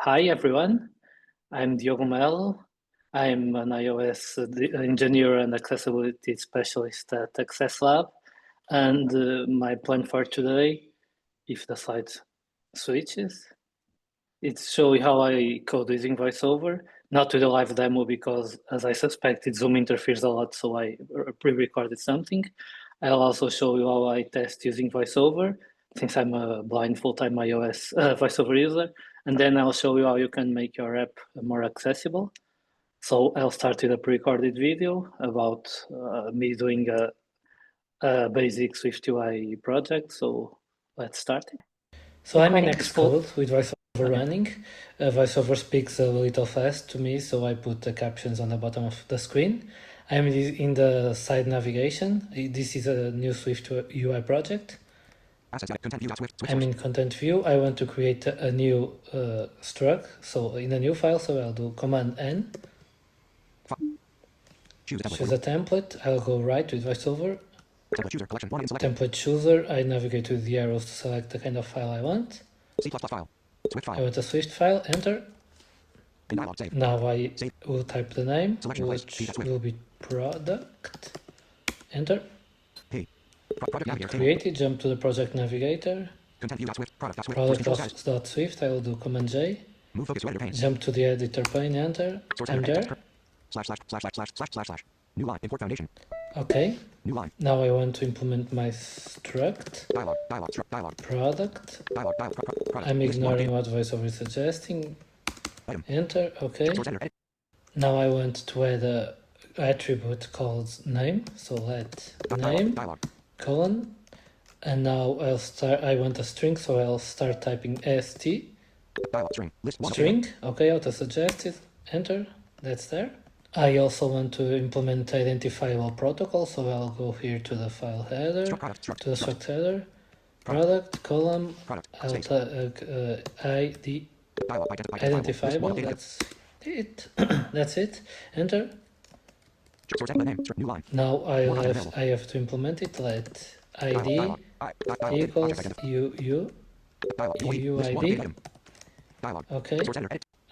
Hi everyone, I'm Diogo Melo. I'm an iOS engineer and accessibility specialist at Axess Lab. And my plan for today, if the slide switches, it's show you how I code using VoiceOver, not with a live demo because as I suspected, Zoom interferes a lot, so I pre-recorded something. I'll also show you how I test using VoiceOver, since I'm a blind full-time iOS VoiceOver user. And then I'll show you how you can make your app more accessible. So I'll start with a pre-recorded video about me doing a basic SwiftUI project. So let's start it. So I'm in Xcode with VoiceOver running. VoiceOver speaks a little fast to me, so I put the captions on the bottom of the screen. I'm in the side navigation. This is a new SwiftUI project. I'm in content view. I want to create a new struct, so in a new file, so I'll do Command N. Choose a template. I'll go right with VoiceOver. Template chooser. I navigate with the arrows to select the kind of file I want. C++ file. Swift file. I want a Swift file. Enter. Save. Now I will type the name, Selection which will be product. Enter. P. Project navigator. Create it. Jump to the project navigator. Content view. Swift. Product. Product.swift. I will do Command J. Move focus to editor pane. Jump to the editor pane. Enter. I'm there. ///////// New line. Import foundation. Okay. New line. Now I want to implement my struct. Dialog. Product. Dialog. I'm ignoring what VoiceOver is suggesting. Item. Enter. Okay. Now I want to add a attribute called name. So let name colon. And now I want a string, so I'll start typing st. Dialog string. List one. String. Okay, auto suggested. Enter. That's there. I also want to implement identifiable protocol, so I'll go here to the file header, to the struct header, product, column, ID, identifiable, that's it. That's it. Enter. New line. Now I have to implement it. Let ID equals UUID. Okay.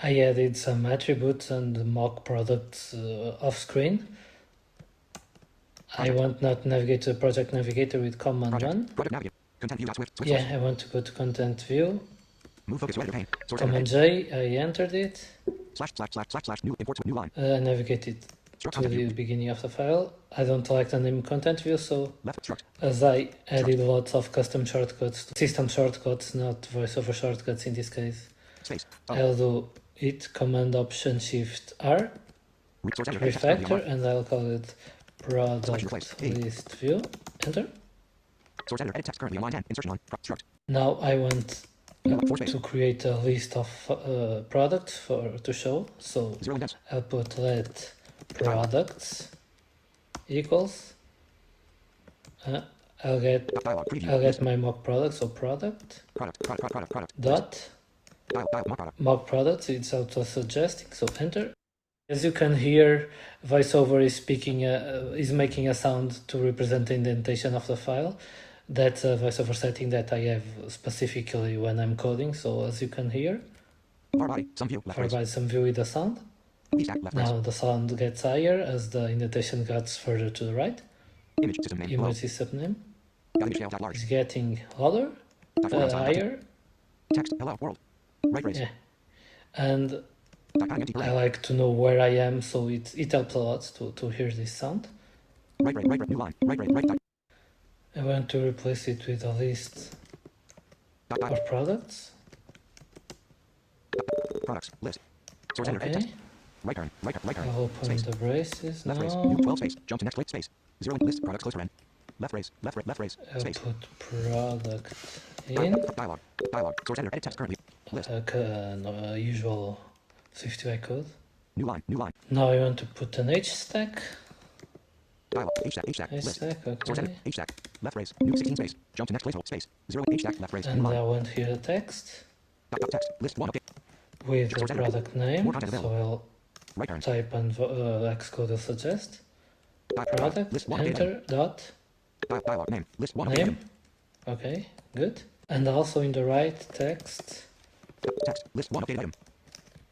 I added some attributes and mock products off screen. I want not navigate to the project navigator with Command 1. Yeah, I want to go to content view. Move focus to editor pane. Command J, I entered it. / new import to new line. Navigated to the beginning of the file. I don't like the name content view, so as I added lots of custom shortcuts, system shortcuts, not VoiceOver shortcuts in this case. I'll do it Command Option Shift R, refactor, and I'll call it product list view. Enter. Source editor, edit text currently on line 10. Insertion on struct. Now I want to create a list of products to show. So I'll put let products equals. I'll get my mock product. So product dot mock products. It's auto suggesting. So enter. As you can hear, VoiceOver is making a sound to represent the indentation of the file. That's a VoiceOver setting that I have specifically when I'm coding. So as you can hear, far by some view with the sound. Now the sound gets higher as the indentation gets further to the right. Image system name. Is getting louder, higher. Text hello world. Right raise. Yeah. And I like to know where I am, so it helps a lot to hear this sound. Right new line. Right. I want to replace it with a list of products. Products list. Source editor, text. Right turn. I'll open the braces left now. Raise. New 12 space. Jump to next space. 0 list products close to end. Left raise. I'll Space. put product in. Dialog. Source editor, edit text currently. List. Usual SwiftUI code. New line. Now I want to put an H stack. Dialog. H stack. List. Okay. Source editor, H stack. Left raise. New 16 space. Jump to next place. Space. 0 H stack. Left raise. And I want here the text. Text. List 1 update. With the product name. So Right turn. type and Xcode will suggest. Product. List 1 enter. Dot. Dialog name. List 1 name. Okay. Good. And also in the right text. Text. List 1 updated item.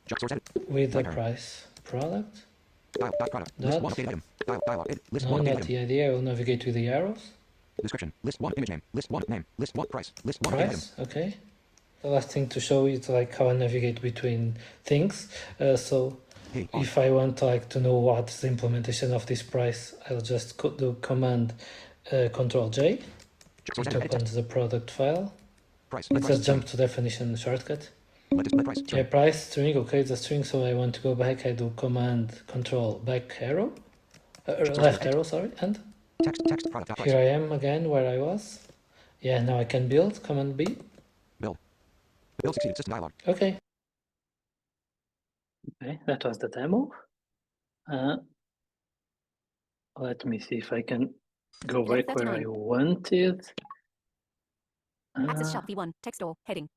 Jump source edit. with the Right arrow. price. Product. Product. List Dot. 1 updated item. Dialog edit. List No, 1 updated not item. the idea. I will navigate with the arrows. Description. List 1 image name. List 1 name. List 1 price. List 1 updated item. Price. Okay. The last thing to show is like how I navigate between things. So Hey, on. if I want like to know what's the implementation of this price, I'll just do command Control J. Source It edit. Edit opens the product file. price. It Let price. says jump to definition shortcut. Let price. Yeah, String. price string. Okay, it's a string. So I want to go back. I do command Control back arrow, left arrow. Sorry, and Text. Product. Price. here I am again where I was. Yeah, now I can build. Command B. Build. Build succeeded. System dialog. Okay. Okay, that was the demo. Let me see if I can go back where I wanted. Axess Shop V1 text store heading.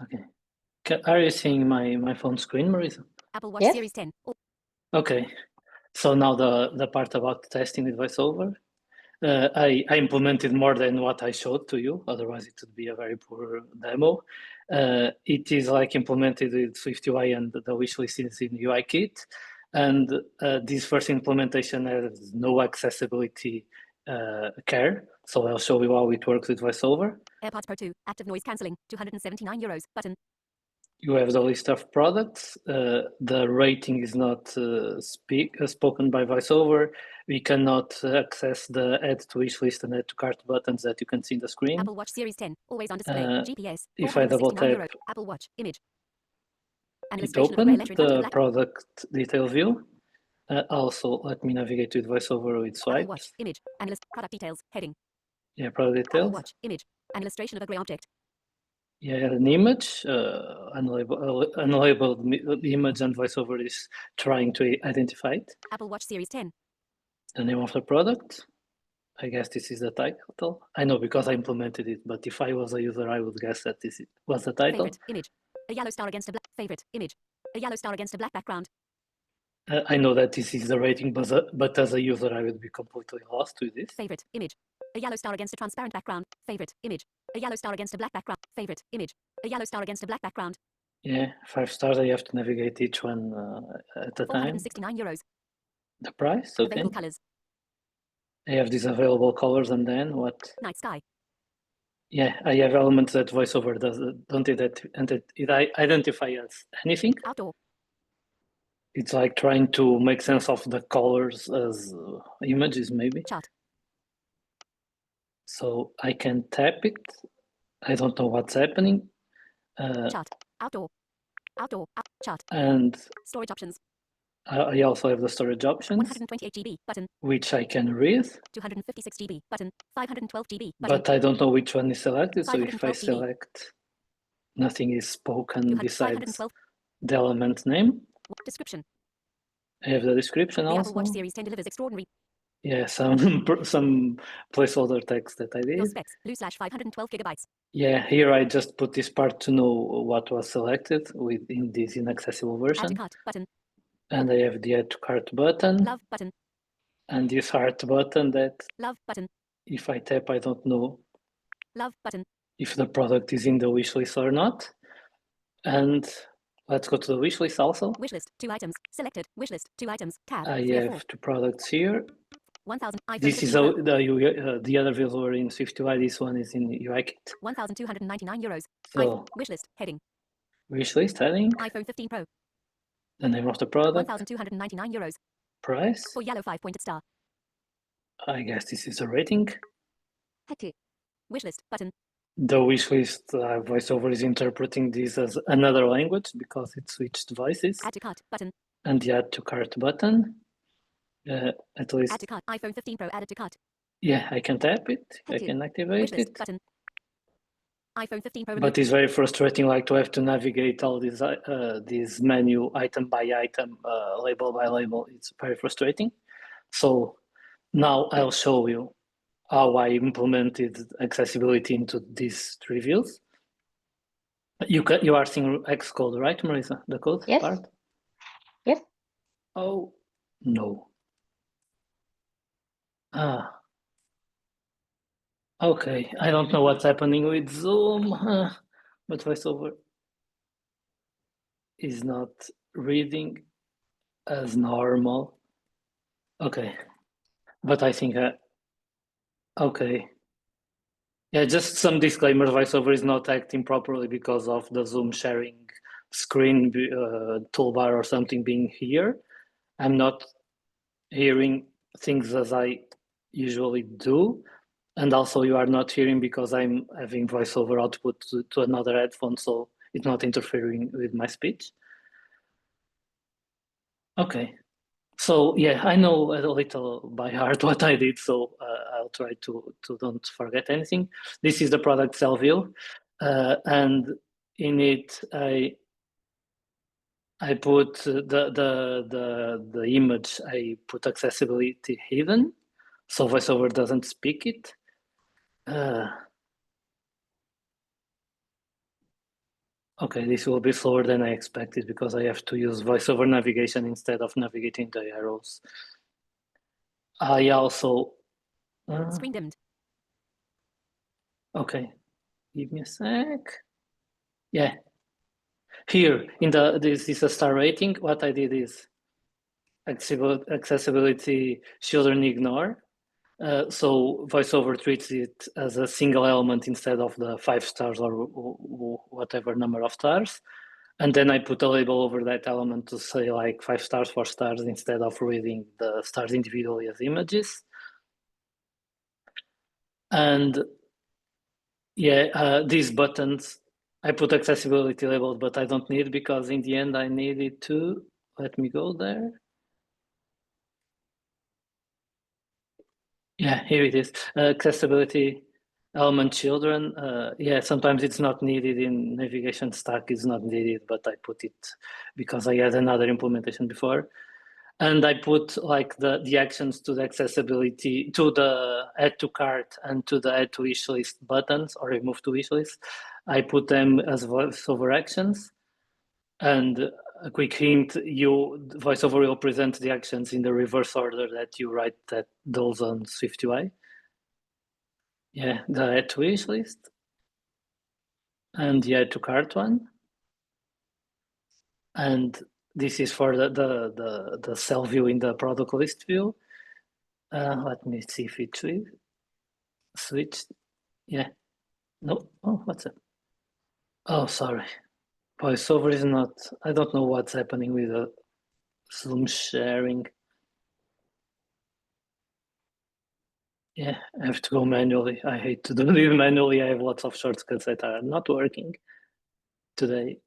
Okay. Are you seeing my phone screen, Marisa? Apple Watch Yes. Series 10. Okay. So now the part about testing with VoiceOver. I implemented more than what I showed to you, otherwise it would be a very poor demo. It is like implemented with SwiftUI and the wishlist is in UIKit. And this first implementation has no accessibility care. So I'll show you how it works with VoiceOver. AirPods Pro 2, active noise cancelling, €279 button. You have the list of products. The rating is not spoken by VoiceOver. We cannot access the add to wish list and add to cart buttons that you can see in the screen. Apple Watch Series 10, always on display. GPS. If I double tap, Apple Watch image. An it illustration of a braille opened lettering under the black. product detail view. Also, let me navigate with VoiceOver with Apple swipe. Watch image. Product details heading. Yeah, product Apple details. Watch image. An illustration of a gray object. Yeah, an image, unlabeled image, and VoiceOver is trying to identify it. Apple Watch Series 10. The name of the product. I guess this is the title. I know because I implemented it, but if I was a user, I would guess that this was the title. Favorite image. A yellow star against a black. Favorite image. A yellow star against a black background. I know that this is the rating, but as a user, I would be completely lost with this. Favorite image. A yellow star against a transparent background. Favorite image. A yellow star against a black background. Favorite image. A yellow star against a black background. Yeah, 5 stars. I have to navigate each one at a time. €469. The price, okay. Available colors. I have these available colors, and then what? Night sky. Yeah, I have elements that VoiceOver don't identify as anything. Outdoor. It's like trying to make sense of the colors as images, maybe. Chart. So I can tap it. I don't know what's happening. Chart. Outdoor. Outdoor. Chart. And storage options. I also have the storage options, 128 GB button. which I can read. 256 GB button. 512 GB button. But I don't know which one is selected. So if I 512 GB. select, nothing is spoken besides 512. the element name. Description. I have the description The also. Apple Watch Series 10 delivers extraordinary. Yeah, some placeholder text that I Your did. specs. Blue / 512 GB. Yeah, here I just put this part to know what was selected within this inaccessible Add to version. cart button. And I have the add to cart button. Love button. And this heart button that Love button. if I tap, I don't know Love button. if the product is in the wish list or not. And let's go to the wish list also. Wishlist 2 items. Selected. Wishlist 2 items. Tab. I 3 of 4. have 2 products here. 1000. This is the other views were in SwiftUI. This one is in UIKit. €1,299. So Wishlist heading. wish list heading. iPhone 15 Pro. The name of the product. €1,299. Price. For yellow 5-pointed star. I guess this is a rating. Wishlist button. The wish list VoiceOver is interpreting this as another language because it switched voices. Add to cart button. And the add to cart button. At least. Add to cart. iPhone 15 Pro added to cart. Yeah, I can tap it. I can activate Wishlist it. button. iPhone 15 Pro. But it's very frustrating, like to have to navigate all these menu item by item, label by label. It's very frustrating. So now I'll show you how I implemented accessibility into these 3 views. You are seeing Xcode, right, Marisa? The code Yes. part? Yes. Oh, no. Okay, I don't know what's happening with Zoom, but VoiceOver. is not reading as normal. Okay, but I think okay. Yeah, just some disclaimers. VoiceOver is not acting properly because of the Zoom sharing screen toolbar or something being here. I'm not hearing things as I usually do. And also you are not hearing because I'm having VoiceOver output to another headphone, so it's not interfering with my speech. Okay. So yeah, I know a little by heart what I did, so I'll try to don't forget anything. This is the product cell view, and in it I put the image. I put accessibility hidden, so VoiceOver doesn't speak it. Okay, this will be slower than I expected because I have to use VoiceOver navigation instead of navigating the arrows. I also Screen dimmed. okay, give me a sec. Yeah, here in this is a star rating. What I did is accessibility children ignore. So VoiceOver treats it as a single element instead of the 5 stars or whatever number of stars. And then I put a label over that element to say like 5 stars, 4 stars, instead of reading the stars individually as images. And yeah, these buttons, I put accessibility labels, but I don't need because in the end I need it to, let me go there. Yeah, here it is. Accessibility element children. Yeah, sometimes it's not needed in navigation stack, it's not needed, but I put it because I had another implementation before. And I put like the actions to the accessibility, to the add to cart and to the add to wish list buttons or remove to wish list. I put them as VoiceOver actions. And a quick hint, VoiceOver will present the actions in the reverse order that you write those on SwiftUI. Yeah, the add to wish list and the add to cart one. And this is for the cell view in the product list view. Let me see if it switched. Yeah. No. Oh, what's up? Oh, sorry. VoiceOver is not. I don't know what's happening with the Zoom sharing. Yeah, I have to go manually. I hate to do it manually. I have lots of shortcuts that are not working today.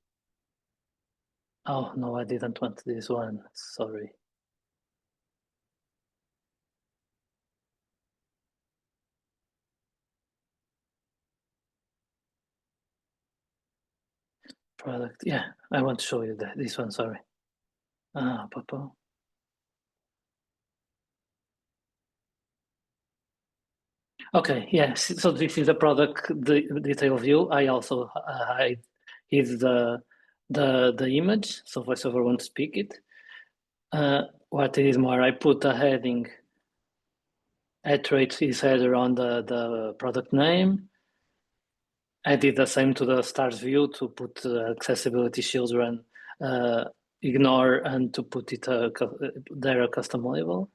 Oh, no, I didn't want this one. Sorry. Product. Yeah, I want to show you this one. Sorry. Papa. Okay, yeah. So this is a product detail view. I also hide the image, so VoiceOver won't speak it. What is more, I put a heading. iterate is header on the product name. I did the same to the stars view to put accessibility children ignore and to put it there a custom label.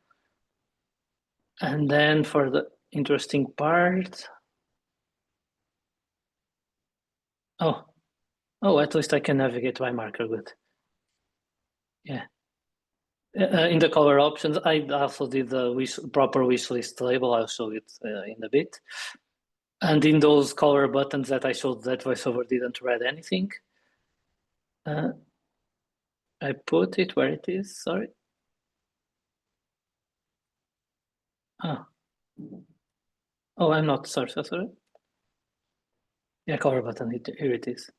And then for the interesting part, at least I can navigate by marker. Good. Yeah. In the color options, I also did the proper wish list label. I'll show it in a bit. And in those color buttons that I showed that VoiceOver didn't read anything, I put it where it is. Sorry. Oh, I'm not sorry. Yeah, color button. Here it is.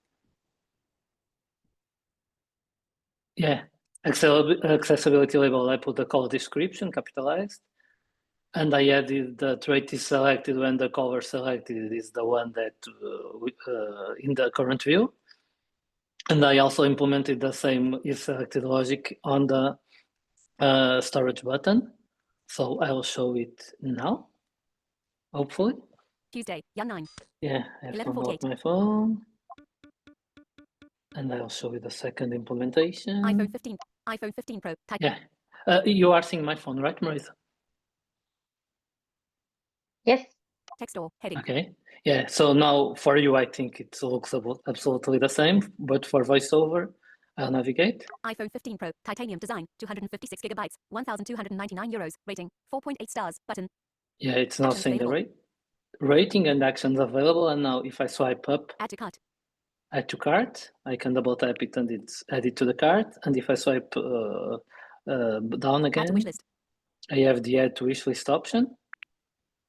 Yeah, accessibility label. I put the color description capitalized, and I added the trait is selected when the color selected is the one that in the current view. And I also implemented the same is selected logic on the storage button. So I will show it now, hopefully. Tuesday, Jan 9. Yeah, I have to unlock 11:48. my phone. And I'll show you the second implementation. iPhone 15. iPhone 15 Pro. Type. Yeah. You are seeing my phone, right, Marisa? Yes. Text door. Heading. Okay. Yeah. So now for you, I think it looks absolutely the same, but for VoiceOver, I'll navigate. iPhone 15 Pro. Titanium design. 256 gigabytes. 1,299 euros. Rating. 4.8 stars. Button. Yeah, it's now Actions saying the available. rating and actions available. And now if I swipe up, Add to cart. add to cart, I can double tap it and it's added to the cart. And if I swipe down Add to again, wish list. I have the add to wish list option.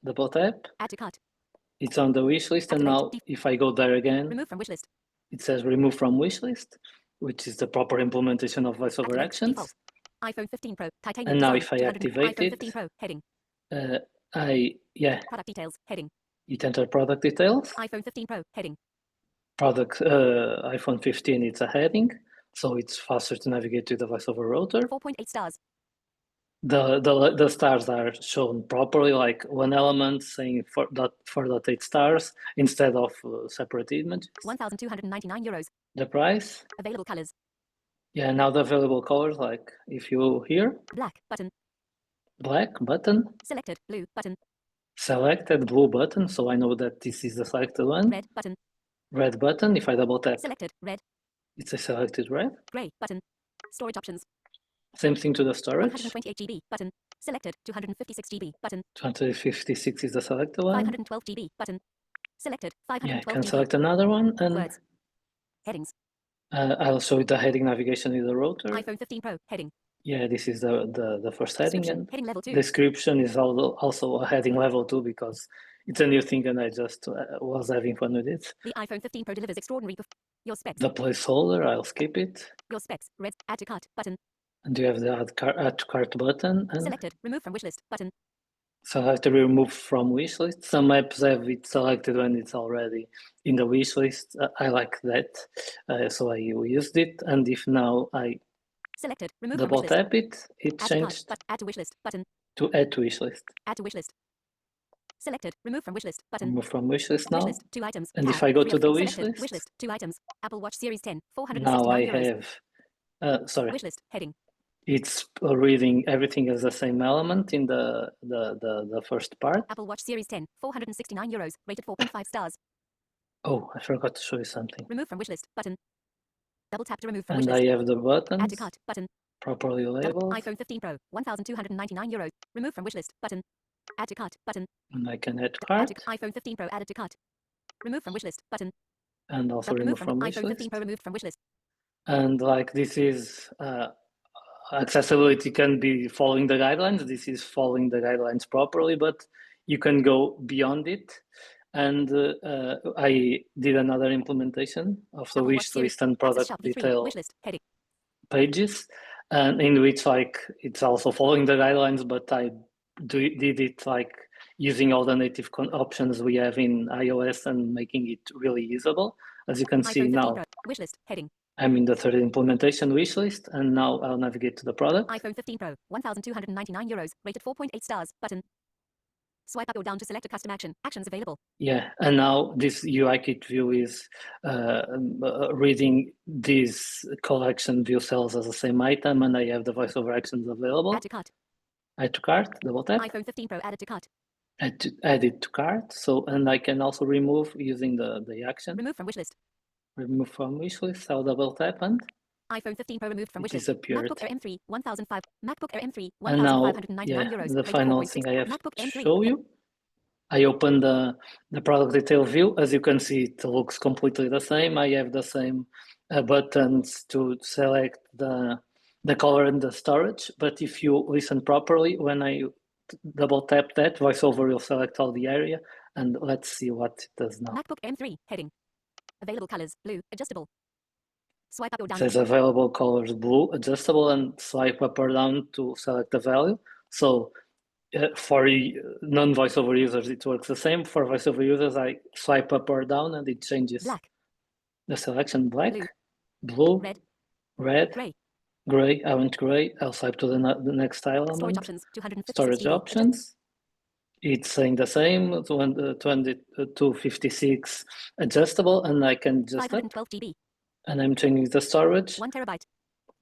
Double tap, Add to cart. it's on the wish list. And Activate. now if I go there again, Remove from wish list. it says remove from wish list, which is the proper implementation of VoiceOver Activate. actions. Default. iPhone 15 Pro. Titanium And now design. if I 200 activate iPhone it, 15 Pro. Heading. Product details. Heading. it enter product details. iPhone 15 Pro. Heading. Product iPhone 15, it's a heading, so it's faster to navigate to the VoiceOver router. 4.8 stars. The stars are shown properly, like one element saying 4.8 stars instead of separate images. 1,299 euros. The price, Available colors. yeah, now the available colors, like if you here, Black. Button. black button, Selected. Blue. Button. selected blue button, so I know that this is the selected one. Red. Button. Red button, if I double tap, Selected. Red. it's a selected red. Gray. Button. Storage options. Same thing to the storage. 128 GB. Button. Selected. 256 GB. Button. 256 is the selected one. 512 GB. Button. Selected. Yeah, I 512 can GB. select another one, and Words. Headings. I'll show you the heading navigation in the router. iPhone 15 Pro. Heading. Yeah, this is the first heading, Description. and Heading level 2. description is also a heading level 2 because it's a new thing and I just was having fun with it. The iPhone 15 Pro delivers extraordinary. Your specs. The placeholder, I'll skip it. Your specs. Red. Add to cart. Button. And you have the add to cart button, and Selected. Remove from wishlist. Button. so I have to remove from wishlist. Some apps have it selected when it's already in the wishlist. I like that, so I used it. And if now I Selected. Remove from double wishlist. tap it, it Add to cart. changed Add to wishlist. Button. to add to wishlist. Add to wishlist. Selected. Remove from wishlist. Button. Remove from wishlist now. Wishlist. 2 items. And Tab. if I go 3 to of the 3. Selected. wishlist, Wishlist. 2 items. Apple Watch Series 10. now I 469 euros. have, sorry, Wishlist. Heading. it's reading everything as the same element in the first part. Apple Watch Series 10. 469 euros. Rated 4.5 stars. Oh, I forgot to show you something. Remove from wishlist. Button. Double tap to remove from And wishlist. I have the Add buttons to cart. Button. properly labeled, iPhone 15 Pro. 1,299 euros. Remove from wishlist. Button. Add to cart. Button. and I can add to Add cart to iPhone 15 Pro added to cart. Remove from wishlist. Button. and also remove from iPhone 15 wishlist. Pro removed from wishlist. And like this is accessibility can be following the guidelines. This is following the guidelines properly, but you can go beyond it. And I did another implementation of the Apple Watch wish Series. list and Access product Shop V3. detail Wishlist. Heading. pages, and in which like it's also following the guidelines, but I did it like using all the native options we have in iOS and making it really usable. As you can see iPhone 15 now, Pro. Wishlist. Heading. I'm in the third implementation wish list, and now I'll navigate to the product. iPhone 15 Pro. 1,299 euros. Rated 4.8 stars. Button. Swipe up or down to select a custom action. Actions available. Yeah, and now this UI kit view is reading this collection view cells as the same item, and I have the VoiceOver actions available. Add to cart. Add to cart, double tap, iPhone 15 Pro added to cart. add it to cart. So, and I can also remove using the action. Remove from wishlist. Remove from wishlist, I'll double tap and iPhone 15 Pro removed from it wishlist. disappeared. MacBook Air M3 1,005. MacBook Air M3 And now 1,599 euros. the Rated final 4.6. thing I have MacBook to M3. show you. I open the product detail view. As you can see, it looks completely the same. I have the same buttons to select the color and the storage. But if you listen properly, when I double tap that, VoiceOver will select all the area. And let's see what it does now. MacBook M3 heading. Available colors blue adjustable. Swipe up or It down. says available colors blue, adjustable, and swipe up or down to select the value. So for non-VoiceOver users, it works the same. For VoiceOver users, I swipe up or down and it changes Black, the selection: black, blue, blue, red, gray. gray. I want gray. I'll swipe to the next element. Storage options 256 Storage GB. options. It's saying the same, 256 adjustable, and I can just 512 GB. and I'm changing the storage 1 terabyte.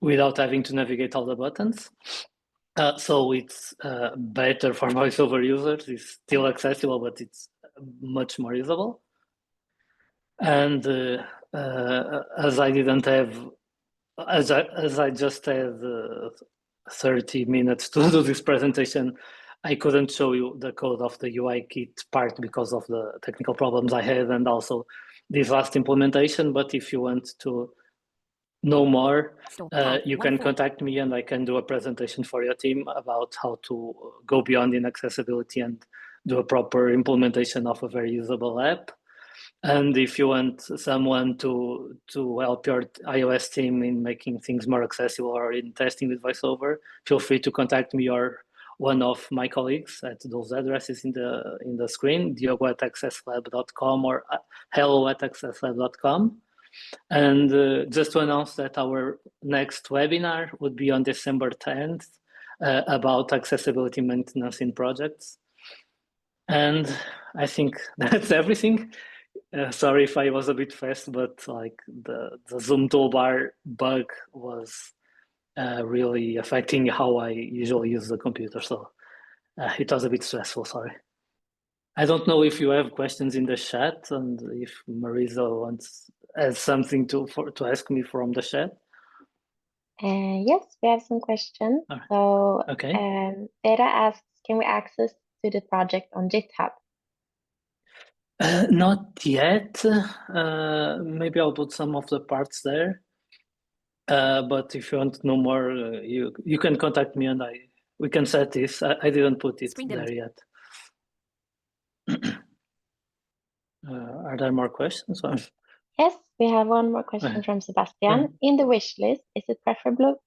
without having to navigate all the buttons. So it's better for VoiceOver users. It's still accessible, but it's much more usable. And as I didn't have, as I just had 30 minutes to do this presentation, I couldn't show you the code of the UI kit part because of the technical problems I had and also this last implementation. But if you want to know more, Store. Tab. you 1 can of 4. contact me and I can do a presentation for your team about how to go beyond inaccessibility and do a proper implementation of a very usable app. And if you want someone to help your iOS team in making things more accessible or in testing with VoiceOver, feel free to contact me or one of my colleagues at those addresses in the screen, diogo@axsslab.com or hello@axsslab.com. And just to announce that our next webinar would be on December 10th about accessibility maintenance in projects. And I think that's everything. Sorry if I was a bit fast, but like the Zoom toolbar bug was really affecting how I usually use the computer. So it was a bit stressful, sorry. I don't know if you have questions in the chat and if Marisa has something to ask me from the chat. Yes, we have some questions. All right. So Okay. Data asks, can we access to the project on GitHub? Not yet. Maybe I'll put some of the parts there. But if you want to know more, you can contact me and we can set this. I didn't put it Screen there dimmed. yet. Are there more questions? Or? Yes, we have one more question from Sebastian. In the wish list, is it preferable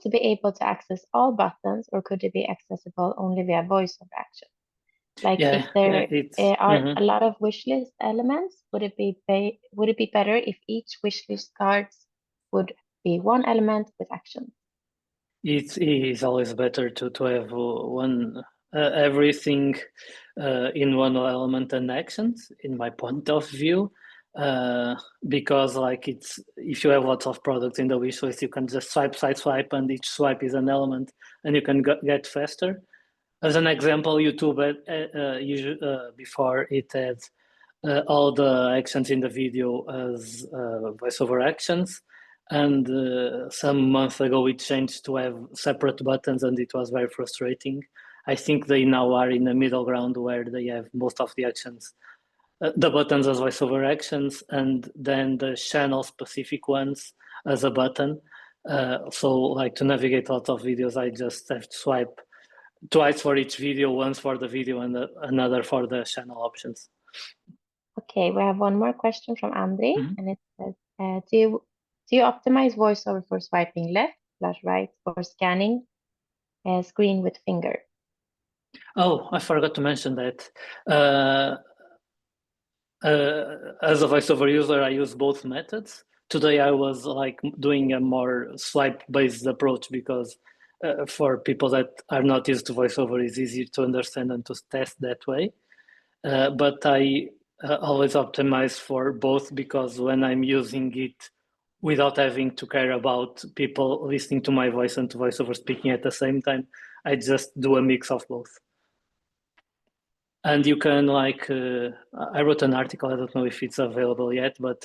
to be able to access all buttons, or could it be accessible only via VoiceOver action? Like if there are a lot of wish list elements, would it be better if each wish list cards would be one element with action? It is always better to have one everything in one element and actions, in my point of view, because like it's if you have lots of products in the wish list, you can just swipe, and each swipe is an element, and you can get faster. As an example, YouTube before it had all the actions in the video as VoiceOver actions. And some months ago, it changed to have separate buttons, and it was very frustrating. I think they now are in a middle ground where they have most of the actions, the buttons as VoiceOver actions, and then the channel-specific ones as a button. So, like to navigate lots of videos, I just have to swipe twice for each video, once for the video and another for the channel options. Okay, we have one more question from Andre, and it says, do you optimize VoiceOver for swiping left/right or scanning screen with finger? Oh, I forgot to mention that. As a VoiceOver user, I use both methods. Today I was like doing a more swipe-based approach because for people that are not used to VoiceOver, it's easier to understand and to test that way. But I always optimize for both because when I'm using it without having to care about people listening to my voice and to VoiceOver speaking at the same time, I just do a mix of both. And you can I wrote an article, I don't know if it's available yet, but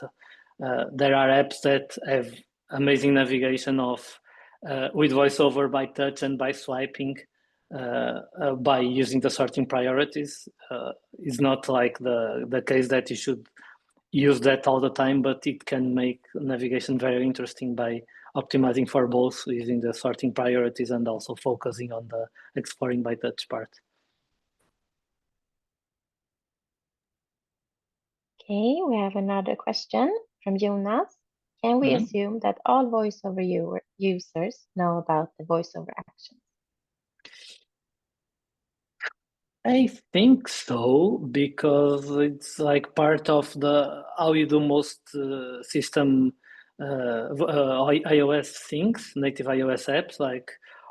there are apps that have amazing navigation with VoiceOver by touch and by swiping by using the sorting priorities. It's not like the case that you should use that all the time, but it can make navigation very interesting by optimizing for both using the sorting priorities and also focusing on the exploring by touch part. Okay, we have another question from Jonas. Can we assume that all VoiceOver users know about the VoiceOver actions? I think so, because it's like part of how you do most system iOS things, native iOS apps,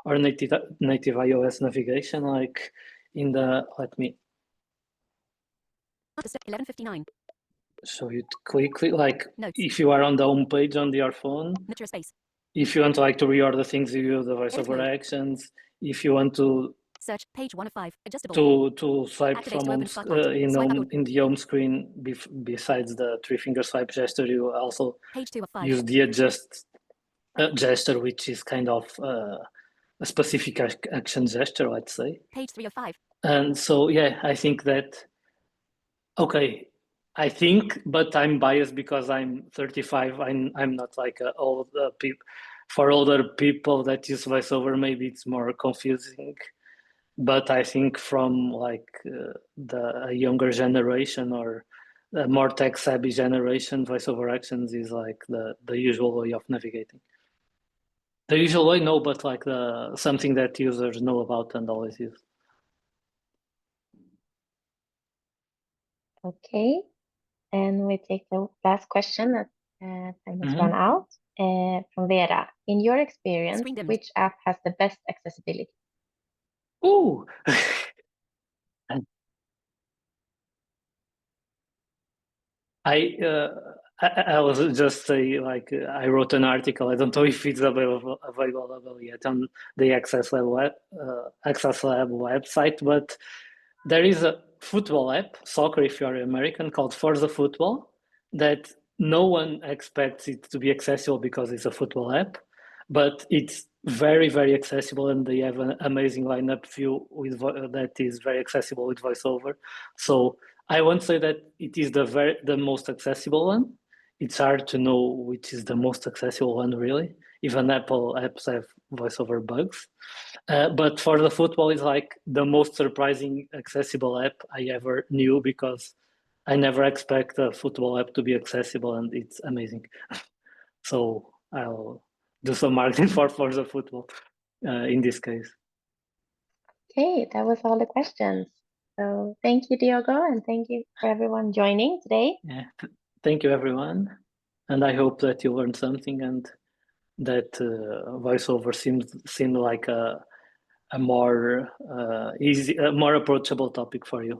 or native iOS navigation, like in the, let me. 11:59. show it quickly. Like Notes. if you are on the home page on your phone, Mature space. if you want to like to reorder things, you use the VoiceOver mode. actions. If you want to Search page 1 of 5. Adjustable. swipe Activate from to home open Spotlight. in the home screen, besides the three finger swipe gesture, you also Page 2 of 5. use the adjust gesture, which is kind of a specific action gesture, let's say. Page 3 of 5. And so, yeah, I think that, okay, I think, but I'm biased because I'm 35. I'm not like old people. For older people that use VoiceOver, maybe it's more confusing. But I think from like the younger generation or a more tech savvy generation, VoiceOver actions is like the usual way of navigating. The usual way, no, but like something that users know about and always use. Okay, and we take the last question that time has run out. From Vera, in your experience, Screen dimmed. which app has the best accessibility? Ooh. I was just say like I wrote an article. I don't know if it's available yet on the Axess Lab website, but there is a football app, soccer if you're American, called Forza Football, that no one expects it to be accessible because it's a football app, but it's very, very accessible, and they have an amazing lineup view that is very accessible with VoiceOver. So I won't say that it is the most accessible one. It's hard to know which is the most accessible one, really. Even Apple apps have VoiceOver bugs. But for the football, is like the most surprising accessible app I ever knew, because I never expect a football app to be accessible, and it's amazing. So I'll do some marketing for the football in this case. Okay, that was all the questions. So thank you, Diogo, and thank you for everyone joining today. Yeah, thank you everyone, and I hope that you learned something and that VoiceOver seemed like a more easy, a more approachable topic for you.